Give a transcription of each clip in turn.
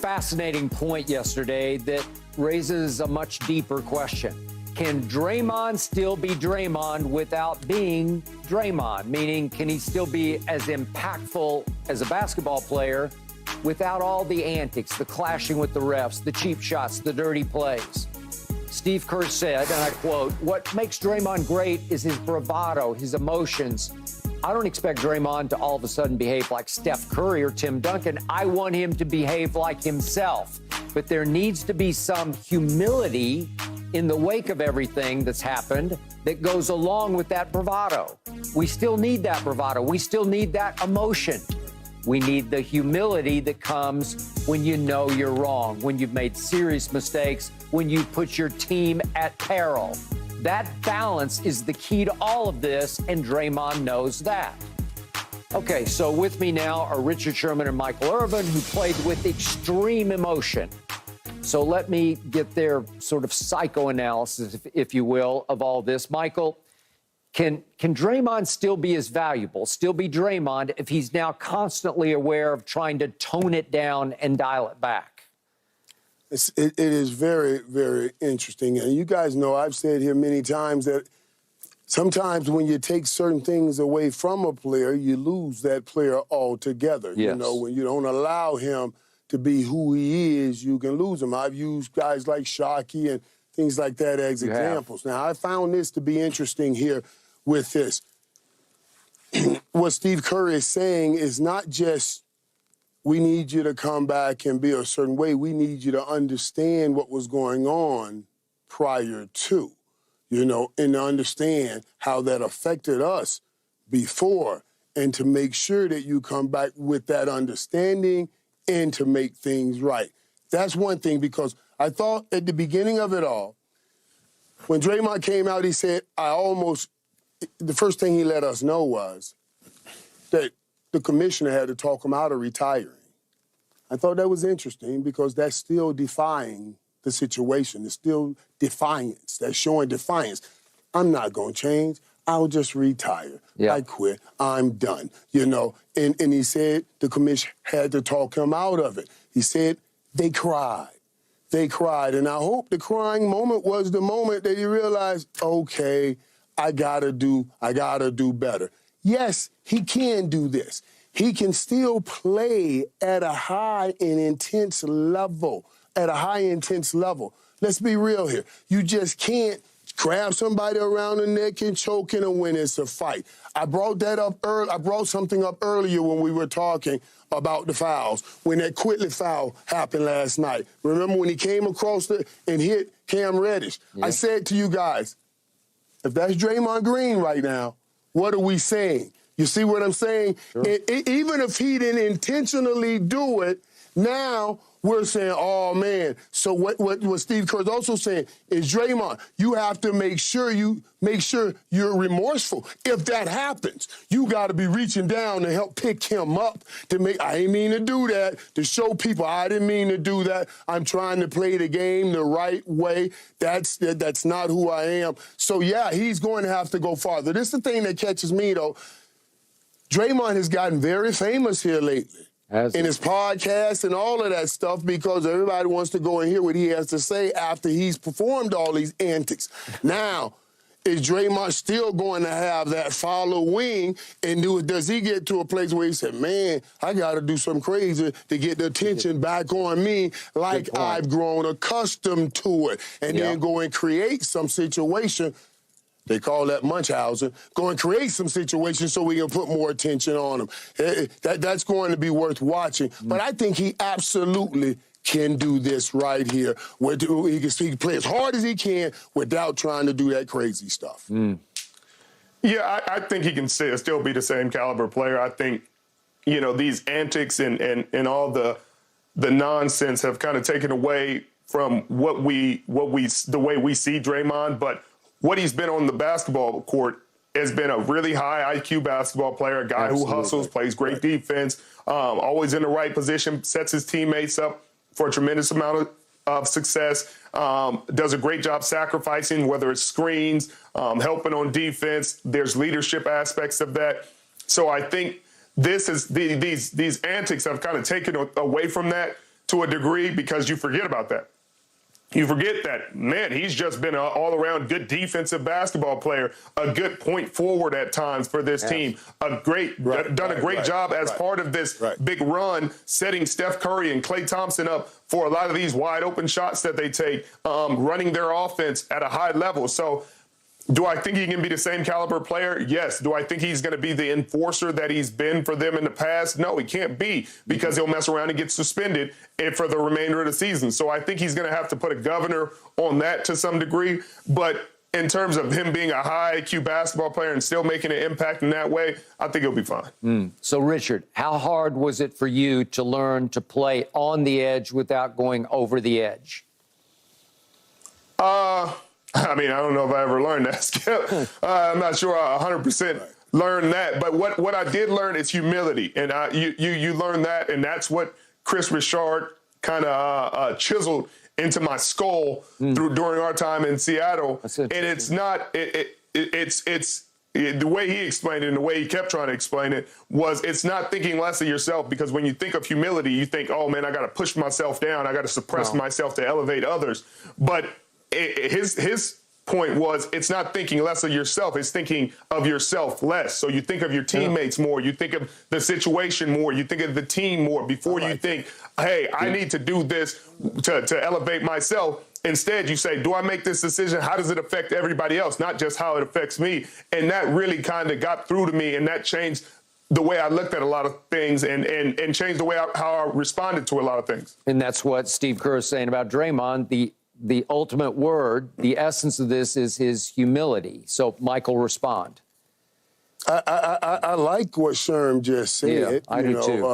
fascinating point yesterday that raises a much deeper question. Can Draymond still be Draymond without being Draymond? Meaning, can he still be as impactful as a basketball player without all the antics, the clashing with the refs, the cheap shots, the dirty plays? Steve Kerr said, and I quote, "What makes Draymond great is his bravado, his emotions. I don't expect Draymond to all of a sudden behave like Steph Curry or Tim Duncan. I want him to behave like himself. But there needs to be some humility in the wake of everything that's happened that goes along with that bravado. We still need that bravado. We still need that emotion. We need the humility that comes when you know you're wrong, when you've made serious mistakes, when you put your team at peril. That balance is the key to all of this, and Draymond knows that." Okay, so with me now are Richard Sherman and Michael Irvin, who played with extreme emotion. So let me get their sort of psychoanalysis, if you will, of all this. Michael, can Draymond still be as valuable, still be Draymond, if he's now constantly aware of trying to tone it down and dial it back? It is very, very interesting. And you guys know I've said here many times that sometimes when you take certain things away from a player, you lose that player altogether. Yes. You know, when you don't allow him to be who he is, you can lose him. I've used guys like Shockey and things like that as examples. Now, I found this to be interesting here with this. What Steve Kerr is saying is not just, we need you to come back and be a certain way. We need you to understand what was going on prior to, you know, and to understand how that affected us before, and to make sure that you come back with that understanding and to make things right. That's one thing, because I thought at the beginning of it all, when Draymond came out, he said, the first thing he let us know was that the commissioner had to talk him out of retiring. I thought that was interesting, because that's still defying the situation. It's still defiance. That's showing defiance. I'm not going to change. I'll just retire. I quit. I'm done. You know, and he said the commission had to talk him out of it. He said they cried. They cried. And I hope the crying moment was the moment that he realized, okay, I gotta do better. Yes, he can do this. He can still play at a high and intense level, Let's be real here. You just can't grab somebody around the neck and choke in when it's a fight. I brought something up earlier when we were talking about the fouls, when that Quickly foul happened last night. Remember when he came across and hit Cam Reddish? I said to you guys, if that's Draymond Green right now, what are we saying? You see what I'm saying? Sure. Even if he didn't intentionally do it, now we're saying, oh, man. So what Steve Kerr's also saying is, Draymond, you have to make sure you're remorseful. If that happens, you got to be reaching down to help pick him up, I ain't mean to do that, to show people I didn't mean to do that. I'm trying to play the game the right way. That's not who I am. So, yeah, he's going to have to go farther. This is the thing that catches me, though. Draymond has gotten very famous here lately. In his podcast and all of that stuff, because everybody wants to go and hear what he has to say after he's performed all these antics. Now, is Draymond still going to have that following? And does he get to a place where he said, man, I got to do something crazy to get the attention back on me, like I've grown accustomed to it, and then go and create some situation? They call that Munchausen. Go and create some situations so we can put more attention on him. That's going to be worth watching. But I think he absolutely can do this right here, where he can play as hard as he can without trying to do that crazy stuff. Yeah, I think he can still be the same caliber player. I think, you know, these antics and all the nonsense have kind of taken away from the way we see Draymond, but what he's been on the basketball court has been a really high IQ basketball player, a guy who hustles, plays great defense, always in the right position, sets his teammates up for a tremendous amount of success, does a great job sacrificing, whether it's screens, helping on defense. There's leadership aspects of that. So I think these antics have kind of taken away from that. to a degree because you forget about that. You forget that, man, he's just been an all-around good defensive basketball player, a good point forward at times for this team, done a great job as part of this big run, setting Steph Curry and Klay Thompson up for a lot of these wide-open shots that they take, running their offense at a high level. So do I think he can be the same caliber player? Yes. Do I think he's going to be the enforcer that he's been for them in the past? No, he can't be, because he'll mess around and get suspended for the remainder of the season. So I think he's going to have to put a governor on that to some degree. But in terms of him being a high IQ basketball player and still making an impact in that way, I think he'll be fine. So, Richard, how hard was it for you to learn to play on the edge without going over the edge? I mean, I don't know if I ever learned that, Skip. I'm not sure I 100% learned that. But what I did learn is humility. And you learn that, and that's what Chris Richard kind of chiseled into my skull during our time in Seattle. And it's not it's the way he explained it and the way he kept trying to explain it was it's not thinking less of yourself, because when you think of humility, you think, oh, man, I got to push myself down. I got to suppress myself to elevate others. But his point was it's not thinking less of yourself. It's thinking of yourself less. So you think of your teammates more. You think of the situation more. You think of the team more before you think, hey, I need to do this to elevate myself. Instead, you say, do I make this decision? How does it affect everybody else? Not just how it affects me. And that really kind of got through to me, and that changed the way I looked at a lot of things and changed the way how I responded to a lot of things. And that's what Steve Kerr is saying about Draymond. The ultimate word, the essence of this is his humility. So, Michael, respond. I like what Sherm just said. Yeah, I do too.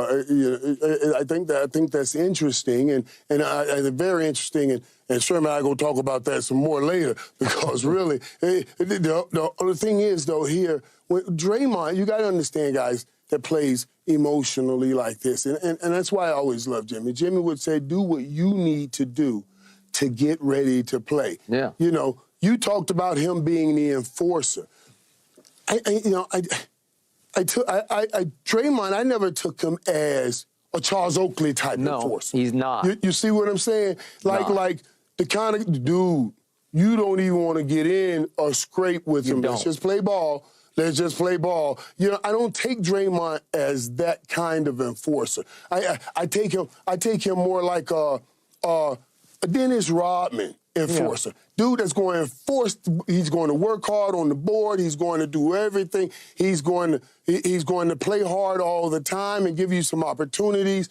I think that's interesting, and very interesting. And Sherm and I are going to talk about that some more later, because really, the thing is, though, here, when Draymond, you got to understand, guys, that plays emotionally like this, and that's why I always love Jimmy. Jimmy would say, do what you need to do to get ready to play. Yeah. You know, you talked about him being the enforcer. Draymond, I never took him as a Charles Oakley type enforcer. No, he's not. You see what I'm saying? Like the kind of dude, you don't even want to get in or scrape with him. Let's just play ball. Let's just play ball. You know, I don't take Draymond as that kind of enforcer. I take him more like a Dennis Rodman enforcer. Dude that's going to enforce. He's going to work hard on the board. He's going to do everything. He's going to play hard all the time and give you some opportunities.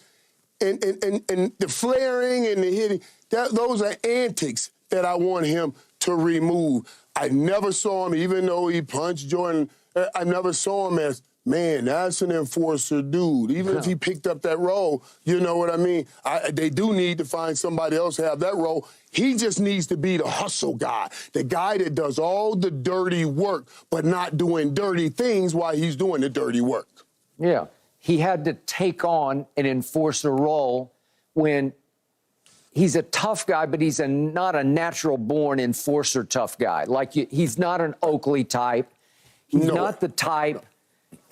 And the flaring and the hitting, those are antics that I want him to remove. I never saw him, even though he punched Jordan, I never saw him as, man, that's an enforcer dude. Even if he picked up that role, you know what I mean? They do need to find somebody else to have that role. He just needs to be the hustle guy, the guy that does all the dirty work, but not doing dirty things while he's doing the dirty work. Yeah. He had to take on an enforcer role when he's a tough guy, but he's not a natural-born enforcer tough guy. Like, he's not an Oakley type. He's not the type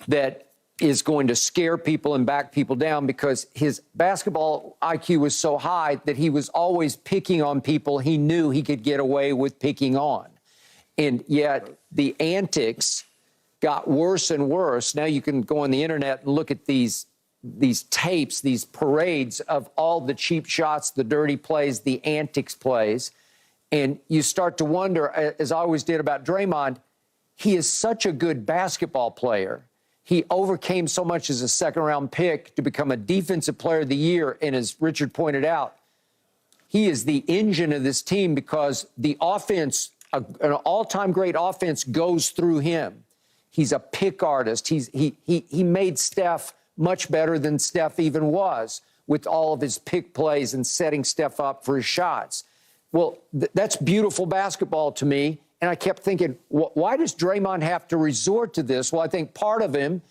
that is going to scare people and back people down, because his basketball IQ was so high that he was always picking on people he knew he could get away with picking on. And yet the antics got worse and worse. Now you can go on the internet and look at these tapes, these parades of all the cheap shots, the dirty plays, the antics plays. And you start to wonder, as I always did about Draymond, he is such a good basketball player. He overcame so much as a second-round pick to become a defensive player of the year. And as Richard pointed out, he is the engine of this team, because the offense, an all-time great offense, goes through him. He's a pick artist. He made Steph much better than Steph even was, with all of his pick plays and setting Steph up for his shots. Well, that's beautiful basketball to me. And I kept thinking, why does Draymond have to resort to this? Well, I think part of him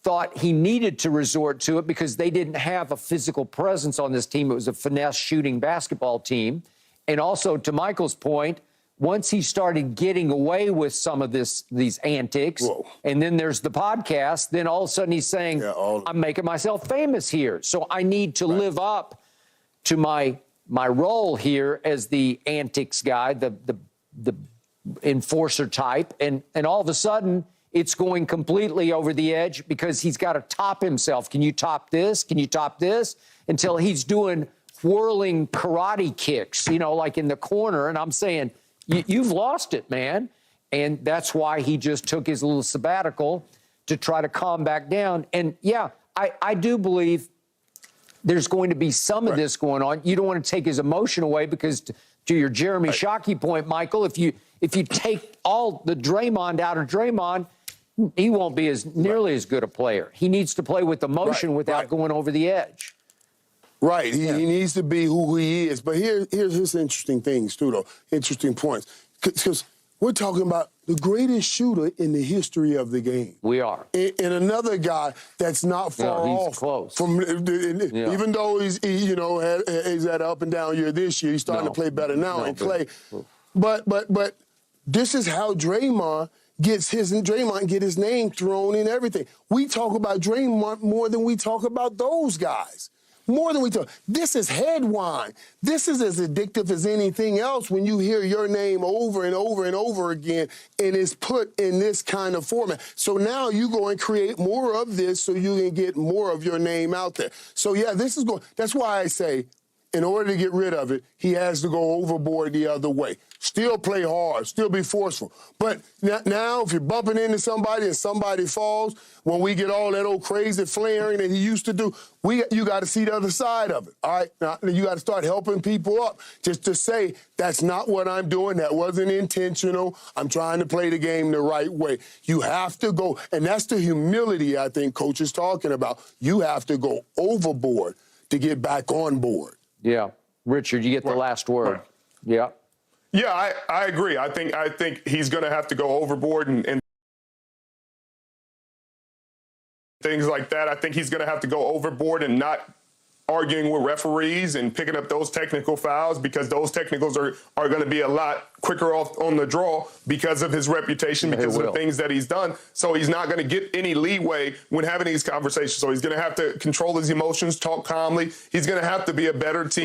thought he needed to resort to it because they didn't have a physical presence on this team. It was a finesse shooting basketball team. And also, to Michael's point, once he started getting away with some of these antics, and then there's the podcast, then all of a sudden he's saying, I'm making myself famous here. So I need to live up to my role here as the antics guy, the enforcer type, and all of a sudden it's going completely over the edge because he's got to top himself. Can you top this? Can you top this? Until he's doing whirling karate kicks, you know, like in the corner. And I'm saying, you've lost it, man. And that's why he just took his little sabbatical to try to calm back down. And yeah, I do believe there's going to be some of this going on. You don't want to take his emotion away because to your Jeremy Shockey point, Michael, if you take all the Draymond out of Draymond, he won't be nearly as good a player. He needs to play with emotion without going over the edge. Right. He needs to be who he is. But here's interesting things, too, though. Interesting points. Because we're talking about the greatest shooter in the history of the game. We are. And another guy that's not far off. Close. From, even though he's had an up and down year this year, he's starting to play better now and Clay. But this is how Draymond get his name thrown in everything. We talk about Draymond more than we talk about those guys. More than we talk. This is head wine. This is as addictive as anything else when you hear your name over and over and over again and it's put in this kind of format. So now you go and create more of this so you can get more of your name out there. So yeah, this is going. That's why I say, in order to get rid of it, he has to go overboard the other way. Still play hard, still be forceful. But now if you're bumping into somebody and somebody falls, when we get all that old crazy flaring that he used to do, you got to see the other side of it, all right? Now, you got to start helping people up just to say, that's not what I'm doing. That wasn't intentional. I'm trying to play the game the right way. You have to go, and that's the humility I think Coach is talking about. You have to go overboard to get back on board. Yeah. Richard, you get the last word. Yeah. Yeah, I agree. I think he's going to have to go overboard and things like that. I think he's going to have to go overboard and not arguing with referees and picking up those technical fouls, because those technicals are going to be a lot quicker off on the draw because of his reputation, because of the things that he's done. So he's not going to get any leeway when having these conversations. So he's going to have to control his emotions, talk calmly. He's going to have to be a better team.